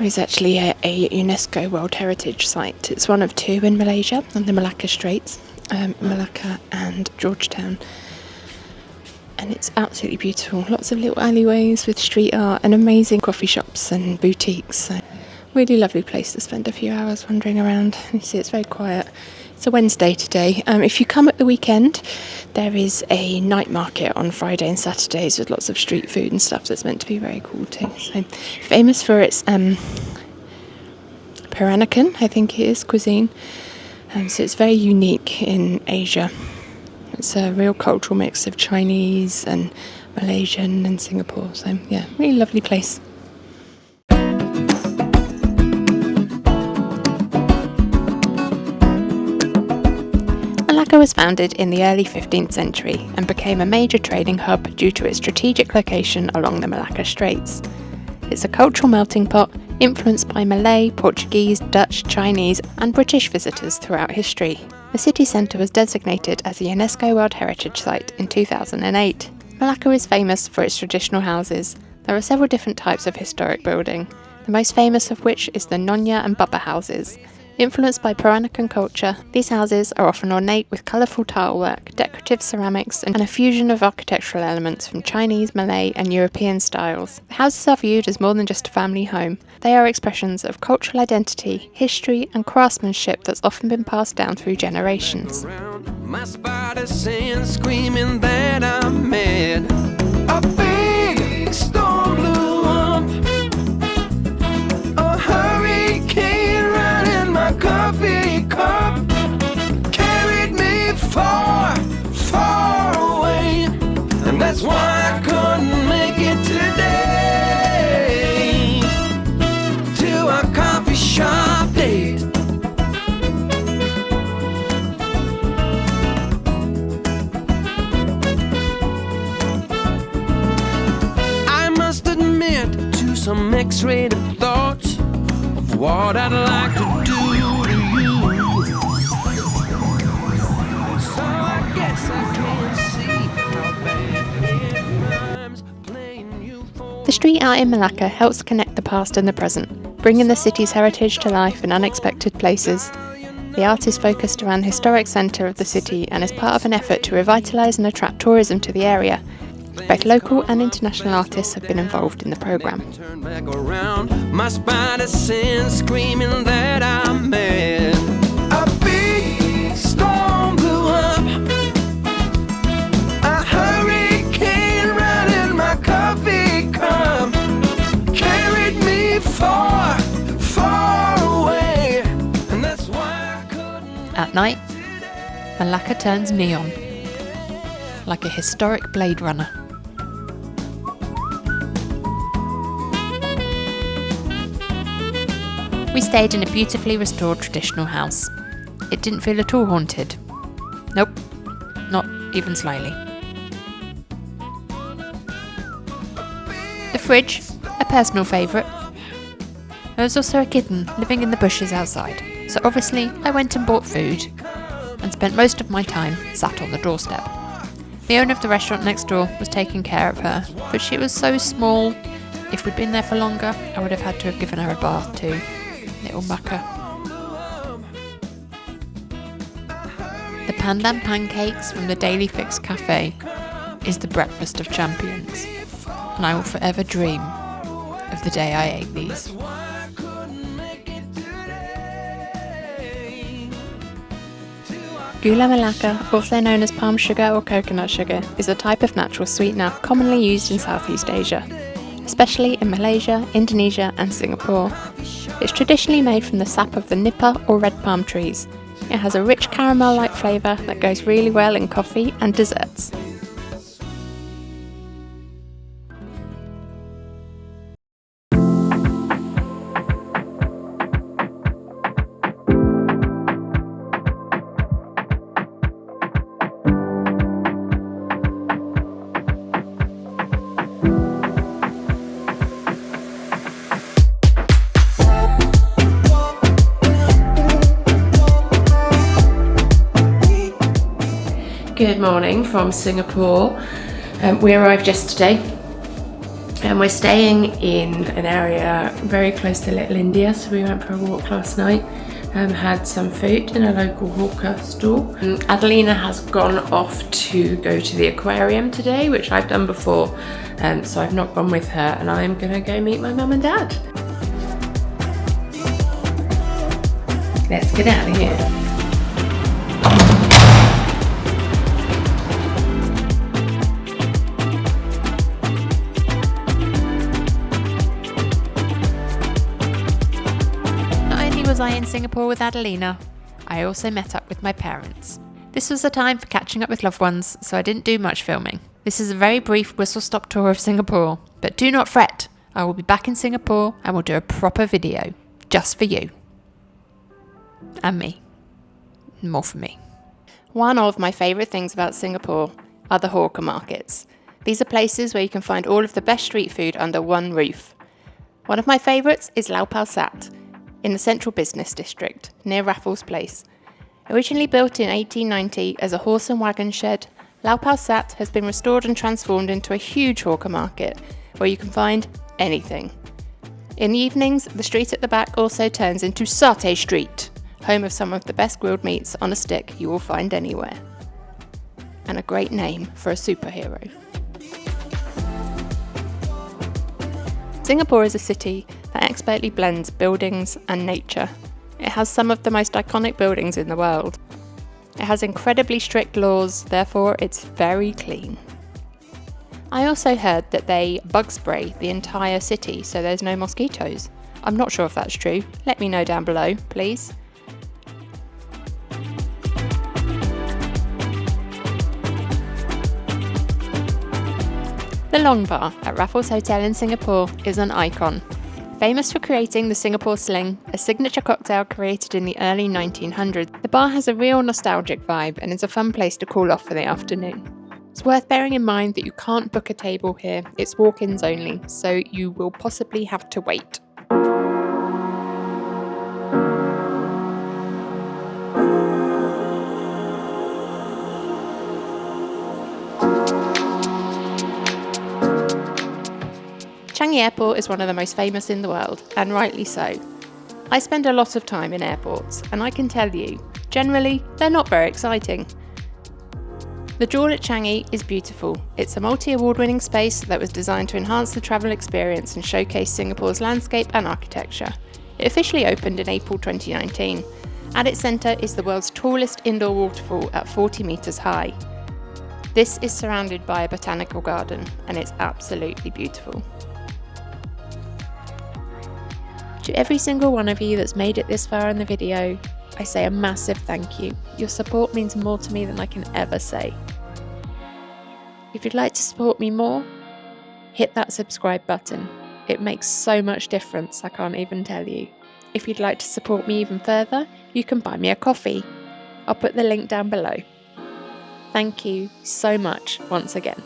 Malacca is actually a UNESCO World Heritage Site. It's one of two in Malaysia on the Malacca Straits, Malacca and Georgetown. And it's absolutely beautiful. Lots of little alleyways with street art and amazing coffee shops and boutiques. So really lovely place to spend a few hours wandering around. You see it's very quiet. It's a Wednesday today. If you come at the weekend, there is a night market on Friday and Saturdays with lots of street food and stuff that's meant to be very cool too. So famous for its Peranakan, I think it is, cuisine. So it's very unique in Asia. It's a real cultural mix of Chinese and Malaysian and Singapore. So yeah, really lovely place. Malacca was founded in the early 15th century and became a major trading hub due to its strategic location along the Malacca Straits. It's a cultural melting pot influenced by Malay, Portuguese, Dutch, Chinese and British visitors throughout history. The city centre was designated as a UNESCO World Heritage Site in 2008. Malacca is famous for its traditional houses. There are several different types of historic building, the most famous of which is the Nyonya and Bapa houses. Influenced by Peranakan culture, these houses are often ornate with colourful tilework, decorative ceramics and a fusion of architectural elements from Chinese, Malay and European styles. The houses are viewed as more than just a family home. They are expressions of cultural identity, history and craftsmanship that's often been passed down through generations. My spider sense screaming that I'm mad. A big storm blew up. A hurricane ran in my coffee cup. Carried me far, far away. And that's why I couldn't make it today to a coffee shop date. Some X-rated thoughts of what I'd like to do to you. So I guess I can't see how bad it rhymes playing you for. The street art in Malacca helps connect the past and the present, bringing the city's heritage to life in unexpected places. The art is focused around the historic centre of the city and is part of an effort to revitalise and attract tourism to the area. Both local and international artists have been involved in the programme. Turn back around, my spider sense screaming that I'm mad. A big storm blew up. A hurricane ran in my coffee cup. Carried me far, far away. And that's why I couldn't. At night, Malacca turns neon, like a historic Blade Runner. We stayed in a beautifully restored traditional house. It didn't feel at all haunted. Nope, not even slightly. The fridge, a personal favourite. There was also a kitten living in the bushes outside, so obviously I went and bought food and spent most of my time sat on the doorstep. The owner of the restaurant next door was taking care of her, but she was so small. If we'd been there for longer, I would have had to have given her a bath too. Little mucker. The pandan pancakes from the Daily Fix Cafe is the breakfast of champions, and I will forever dream of the day I ate these. Gula Malacca, also known as palm sugar or coconut sugar, is a type of natural sweetener commonly used in Southeast Asia, especially in Malaysia, Indonesia and Singapore. It's traditionally made from the sap of the nipa or red palm trees. It has a rich caramel-like flavour that goes really well in coffee and desserts. Good morning from Singapore. We arrived yesterday And we're staying in an area very close to Little India, so we went for a walk last night and had some food in a local hawker stall. Adelina has gone off to go to the aquarium today, which I've done before, so I've not gone with her, and I'm gonna go meet my mum and dad. Let's get out of here. Was I in Singapore with Adelina, I also met up with my parents. This was a time for catching up with loved ones, so I didn't do much filming. This is a very brief whistle-stop tour of Singapore, but do not fret, I will be back in Singapore and will do a proper video, just for you. And me. More for me. One of my favourite things about Singapore are the hawker markets. These are places where you can find all of the best street food under one roof. One of my favourites is Lau Pa Sat, in the central business district, near Raffles Place. Originally built in 1890 as a horse and wagon shed, Lau Pa Sat has been restored and transformed into a huge hawker market where you can find anything. In the evenings, the street at the back also turns into Satay Street, home of some of the best grilled meats on a stick you will find anywhere. And a great name for a superhero. Singapore is a city that expertly blends buildings and nature. It has some of the most iconic buildings in the world. It has incredibly strict laws, therefore it's very clean. I also heard that they bug spray the entire city so there's no mosquitoes. I'm not sure if that's true. Let me know down below, please. The Long Bar at Raffles Hotel in Singapore is an icon. Famous for creating the Singapore Sling, a signature cocktail created in the early 1900s, the bar has a real nostalgic vibe and is a fun place to cool off for the afternoon. It's worth bearing in mind that you can't book a table here, it's walk-ins only, so you will possibly have to wait. Changi Airport is one of the most famous in the world, and rightly so. I spend a lot of time in airports, and I can tell you, generally, they're not very exciting. The Jewel at Changi is beautiful. It's a multi-award-winning space that was designed to enhance the travel experience and showcase Singapore's landscape and architecture. It officially opened in April 2019. At its centre is the world's tallest indoor waterfall at 40 metres high. This is surrounded by a botanical garden, and it's absolutely beautiful. To every single one of you that's made it this far in the video, I say a massive thank you. Your support means more to me than I can ever say. If you'd like to support me more, hit that subscribe button. It makes so much difference, I can't even tell you. If you'd like to support me even further, you can buy me a coffee. I'll put the link down below. Thank you so much once again.